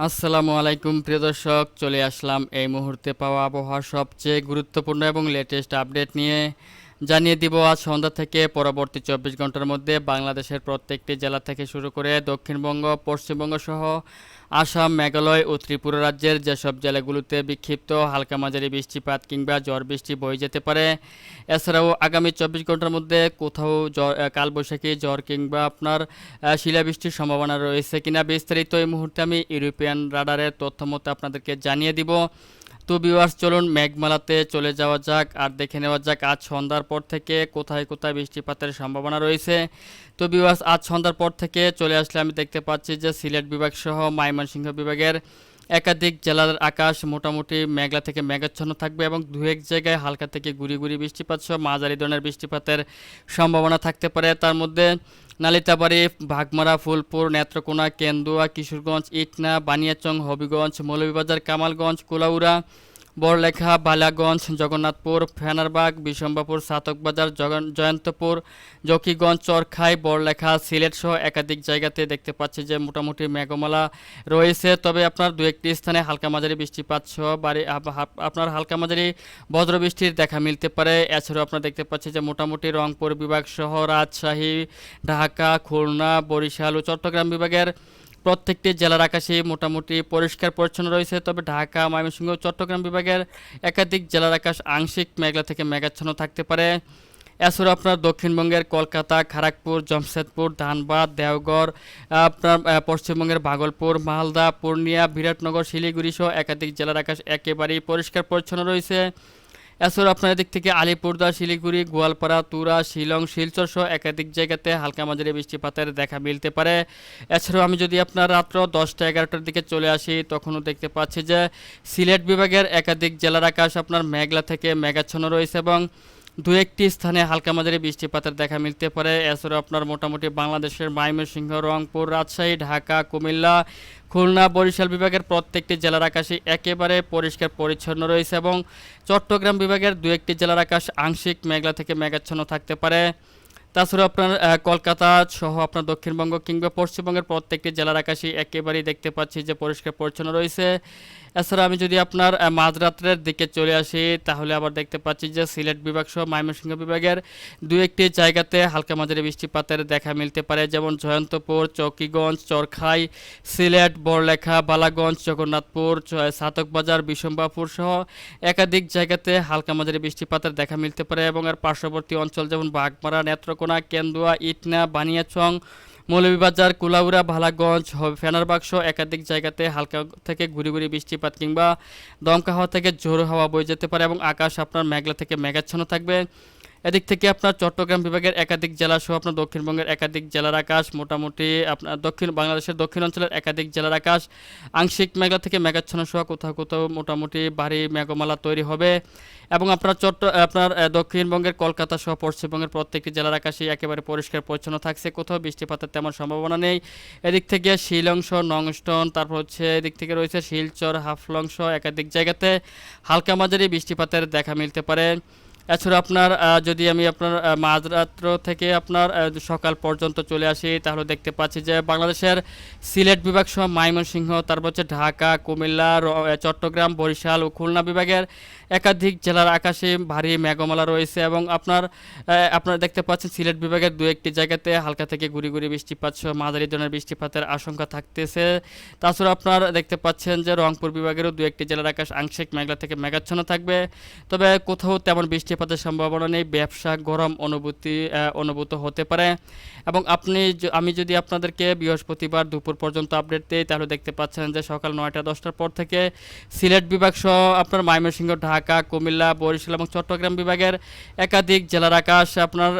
আসসালামু আলাইকুম প্রিয় দর্শক, চলে আসলাম এই মুহূর্তে পাওয়া আবহাওয়ার সবচেয়ে গুরুত্বপূর্ণ এবং লেটেস্ট আপডেট নিয়ে। জানিয়ে দিব আজ সন্ধ্যা থেকে পরবর্তী 24 ঘন্টার মধ্যে বাংলাদেশের প্রত্যেকটি জেলা থেকে শুরু করে দক্ষিণবঙ্গ, পশ্চিমবঙ্গ সহ আসাম, মেঘালয় ও ত্রিপুরা রাজ্যের যেসব জেলাগুলোতে বিক্ষিপ্ত হালকা মাঝারি বৃষ্টিপাত কিংবা ঝড় বৃষ্টি বয়ে যেতে পারে। এছাড়াও আগামী 24 ঘন্টার মধ্যে কোথাও কালবৈশাখী ঝড় কিংবা আপনার শিলাবৃষ্টির সম্ভাবনা রয়েছে কিনা বিস্তারিত এই মুহূর্তে আমি ইউরোপিয়ান রাডারের তথ্য মতো আপনাদেরকে জানিয়ে দিব। তো ভিউয়ার্স, চলুন মেঘমালাতে চলে যাওয়া যাক আর দেখে নেওয়া যাক আজ সন্ধ্যার পর থেকে কোথায় কোথায় বৃষ্টিপাতের সম্ভাবনা রয়েছে। তো ভিউয়ার্স, আজ সন্ধ্যার পর থেকে চলে আসলে আমি দেখতে পাচ্ছি যে সিলেট বিভাগ সহ ময়মনসিংহ বিভাগের একাধিক জেলার আকাশ মোটামুটি মেঘলা থেকে মেঘাচ্ছন্ন থাকবে এবং দু এক জায়গায় হালকা থেকে গুড়ি গুড়ি বৃষ্টিপাত সহ মাঝারি ধরনের বৃষ্টিপাতের সম্ভাবনা থাকতে পারে। তার মধ্যে নালিতাবাড়ি, ভাগমারা, ফুলপুর, নেত্রকোনা, কেন্দুয়া, কিশোরগঞ্জ, ইটনা, বানিয়াচং, হবিগঞ্জ, মৌলভীবাজার, কামালগঞ্জ, কুলাউড়া, বড়লেখা, বালাগঞ্জ, জগন্নাথপুর, ফেনারবাগ, বিশম্বাপুর, সাতকবাজার, জয়ন্তপুর, জকিগঞ্জ, চরখাই, বড়লেখা, সিলেট সহ একাধিক জায়গাতে দেখতে পাচ্ছি যে মোটামুটি মেঘমালা রয়েছে। তবে আপনার দু একটি স্থানে হালকা মাঝারি বৃষ্টিপাত সহ আপনার হালকা মাঝারি বজ্রবৃষ্টির দেখা মিলতে পারে। এছাড়াও আপনারা দেখতে পাচ্ছি যে মোটামুটি রংপুর বিভাগ সহ রাজশাহী, ঢাকা, খুলনা, বরিশাল ও চট্টগ্রাম বিভাগের প্রত্যেকটি জেলার আকাশে মোটামুটি পরিষ্কার পরিচ্ছন্ন রয়েছে। তবে ঢাকা, ময়মনসিংহ, চট্টগ্রাম বিভাগের একাধিক জেলার আকাশ আংশিক মেঘলা থেকে মেঘাচ্ছন্ন থাকতে পারে। এছাড়াও আপনার দক্ষিণবঙ্গের কলকাতা, খড়গপুর, জামশেদপুর, ধানবাদ, দেওঘর, আপনার পশ্চিমবঙ্গের ভাগলপুর, মালদা, পূর্ণিয়া, বিরাটনগর, শিলিগুড়ি সহ একাধিক জেলার আকাশ একেবারেই পরিষ্কার পরিচ্ছন্ন রয়েছে। এছাড়াও আপনার দিক থেকে আলিপুরদুয়ার, শিলিগুড়ি, গোয়ালপাড়া, তুরা, শিলং, শিলচর সহ একাধিক জায়গাতে হালকা মাঝারি বৃষ্টিপাতের দেখা মিলতে পারে। এছাড়াও আমি যদি আপনার রাত্র 10টা-11টার দিকে চলে আসি তখনও দেখতে পাচ্ছি যে সিলেট বিভাগের একাধিক জেলার আকাশ আপনার মেঘলা থেকে মেঘাচ্ছন্ন রয়েছে এবং দু একটি স্থানে হালকা মাঝারি বৃষ্টিপাতের দেখা মিলতে পারে। এছাড়াও আপনার মোটামুটি বাংলাদেশের ময়মনসিংহ, রংপুর, রাজশাহী, ঢাকা, কুমিল্লা, খুলনা, বরিশাল বিভাগের প্রত্যেকটি জেলার আকাশে একেবারে পরিষ্কার পরিচ্ছন্ন রয়েছে এবং চট্টগ্রাম বিভাগের দু একটি জেলার আকাশ আংশিক মেঘলা থেকে মেঘাচ্ছন্ন থাকতে পারে। তাছাড়া আপনার কলকাতা সহ আপনার দক্ষিণবঙ্গ কিংবা পশ্চিমবঙ্গের প্রত্যেকটি জেলার আকাশই একেবারেই দেখতে পাচ্ছি যে পরিষ্কার পরিচ্ছন্ন রয়েছে। এছাড়া আমি যদি আপনার মাঝরাত্রের দিকে চলে আসি তাহলে আবার দেখতে পাচ্ছি যে সিলেট বিভাগ সহ ময়মনসিংহ বিভাগের দু একটি জায়গাতে হালকা মাঝারি বৃষ্টিপাতের দেখা মিলতে পারে, যেমন জয়ন্তপুর, চৌকিগঞ্জ, চরখাই, সিলেট, বড়লেখা, বালাগঞ্জ, জগন্নাথপুর, সাতকবাজার, বিশম্বাপুর সহ একাধিক জায়গাতে হালকা মাঝারি বৃষ্টিপাতের দেখা মিলতে পারে এবং এর পার্শ্ববর্তী অঞ্চল যেমন বাগমারা, নেত্রকোনা, কেন্দুয়া, ইটনা, বানিয়াচং, মৌলভীবাজার, কুলাউড়া, ভালাগঞ্জ, ফেনারবাগ সহ একাধিক জায়গাতে হালকা থেকে গুড়ি গুড়ি বৃষ্টিপাত কিংবা দমকা হাওয়া থেকে ঝোড়ো হাওয়া বয়ে যেতে পারে এবং আকাশ আপনার মেঘলা থেকে মেঘাচ্ছন্ন থাকবে। এদিক থেকে আপনার চট্টগ্রাম বিভাগের একাধিক জেলা সহ আপনার দক্ষিণবঙ্গের একাধিক জেলার আকাশ মোটামুটি আপনার বাংলাদেশের দক্ষিণ অঞ্চলের একাধিক জেলার আকাশ আংশিক মেঘলা থেকে মেঘাচ্ছন্ন সহ কোথাও কোথাও মোটামুটি ভারী মেঘমালা তৈরি হবে এবং আপনার দক্ষিণবঙ্গের কলকাতা সহ পশ্চিমবঙ্গের প্রত্যেকটি জেলার আকাশে একেবারে পরিষ্কার পরিচ্ছন্ন থাকছে, কোথাও বৃষ্টিপাতের তেমন সম্ভাবনা নেই। এদিক থেকে শিলং সহ নংস্টন, তারপর হচ্ছে এদিক থেকে রয়েছে শিলচর, হাফলং সহ একাধিক জায়গাতে হালকা মাঝারি বৃষ্টিপাতের দেখা মিলতে পারে। এছাড়া আপনার যদি আমি আপনার মাঝরাত্র থেকে আপনার সকাল পর্যন্ত চলে আসি তাহলে দেখতে পাচ্ছি যে বাংলাদেশের সিলেট বিভাগ সহ ময়মনসিংহ, তারপর হচ্ছে ঢাকা, কুমিল্লা, চট্টগ্রাম, বরিশাল ও খুলনা বিভাগের একাধিক জেলার আকাশে ভারী মেঘমালা রয়েছে এবং আপনারা দেখতে পাচ্ছেন সিলেট বিভাগের দু একটি জায়গাতে হালকা থেকে গুড়ি গুড়ি বৃষ্টিপাত সহ মাঝারি ধরনের বৃষ্টিপাতের আশঙ্কা থাকতেছে। তাছাড়া আপনার দেখতে পাচ্ছেন যে রংপুর বিভাগেরও দু একটি জেলার আকাশ আংশিক মেঘলা থেকে মেঘাচ্ছন্ন থাকবে, তবে কোথাও তেমন বৃষ্টিপাতের সম্ভাবনা নেই। ব্যবসা গরম অনুভূত হতে পারে এবং আমি যদি আপনাদেরকে বৃহস্পতিবার দুপুর পর্যন্ত আপডেট দিই তাহলে দেখতে পাচ্ছেন যে সকাল 9টা-10টার পর থেকে সিলেট বিভাগ সহ আপনার ময়মনসিংহ, ঢাকা, কুমিল্লা, বরিশাল এবং চট্টগ্রাম বিভাগের একাধিক জেলার আকাশ আপনার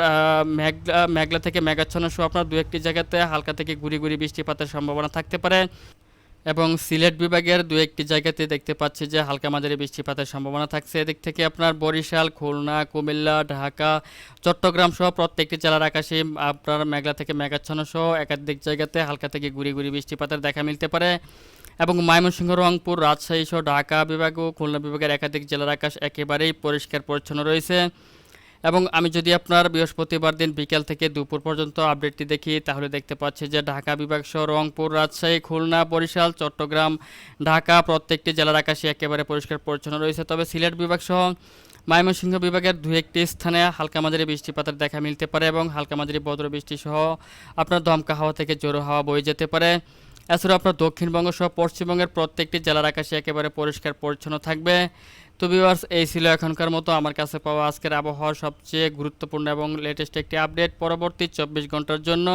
মেঘলা থেকে মেঘাচ্ছন্ন সহ আপনার দু একটি জায়গাতে হালকা থেকে গুড়ি গুড়ি বৃষ্টিপাতের সম্ভাবনা থাকতে পারে এবং সিলেট বিভাগের দু একটি জায়গাতে দেখতে পাচ্ছি যে হালকা মাঝারি বৃষ্টিপাতের সম্ভাবনা থাকছে। এদিক থেকে আপনার বরিশাল, খুলনা, কুমিল্লা, ঢাকা, চট্টগ্রাম সহ প্রত্যেকটি জেলার আকাশে আপনার মেঘলা থেকে মেঘাচ্ছন্ন সহ একাধিক জায়গাতে হালকা থেকে গুড়ি গুড়ি বৃষ্টিপাতের দেখা মিলতে পারে এবং ময়মনসিংহ, রংপুর, রাজশাহী সহ ঢাকা বিভাগ ও খুলনা বিভাগের একাধিক জেলার আকাশ একেবারেই পরিষ্কার পরিচ্ছন্ন রয়েছে। এবং আমি যদি আপনার বৃহস্পতিবার দিন বিকেল থেকে দুপুর পর্যন্ত আপডেটটি দেখি তাহলে দেখতে পাচ্ছি যে ঢাকা বিভাগ সহ রংপুর, রাজশাহী, খুলনা, বরিশাল, চট্টগ্রাম, ঢাকা প্রত্যেকটি জেলার আকাশে একেবারে পরিষ্কার পরিচ্ছন্ন রয়েছে। তবে সিলেট বিভাগ সহ ময়মনসিংহ বিভাগের দু একটি স্থানে হালকা মাঝারি বৃষ্টিপাতের দেখা মিলতে পারে এবং হালকা মাঝারি বজ্র বৃষ্টি সহ আপনার দমকা হাওয়া থেকে জোরো হাওয়া বয়ে যেতে পারে। এছাড়াও আপনার দক্ষিণবঙ্গ সহ পশ্চিমবঙ্গের প্রত্যেকটি জেলার আকাশে একেবারে পরিষ্কার পরিচ্ছন্ন থাকবে। তো ভিউয়ার্স, এই ছিল এখনকার মতো আমার কাছে পাওয়া আজকের আবহাওয়ার সবচেয়ে গুরুত্বপূর্ণ এবং লেটেস্ট একটি আপডেট পরবর্তী 24 ঘন্টার জন্য।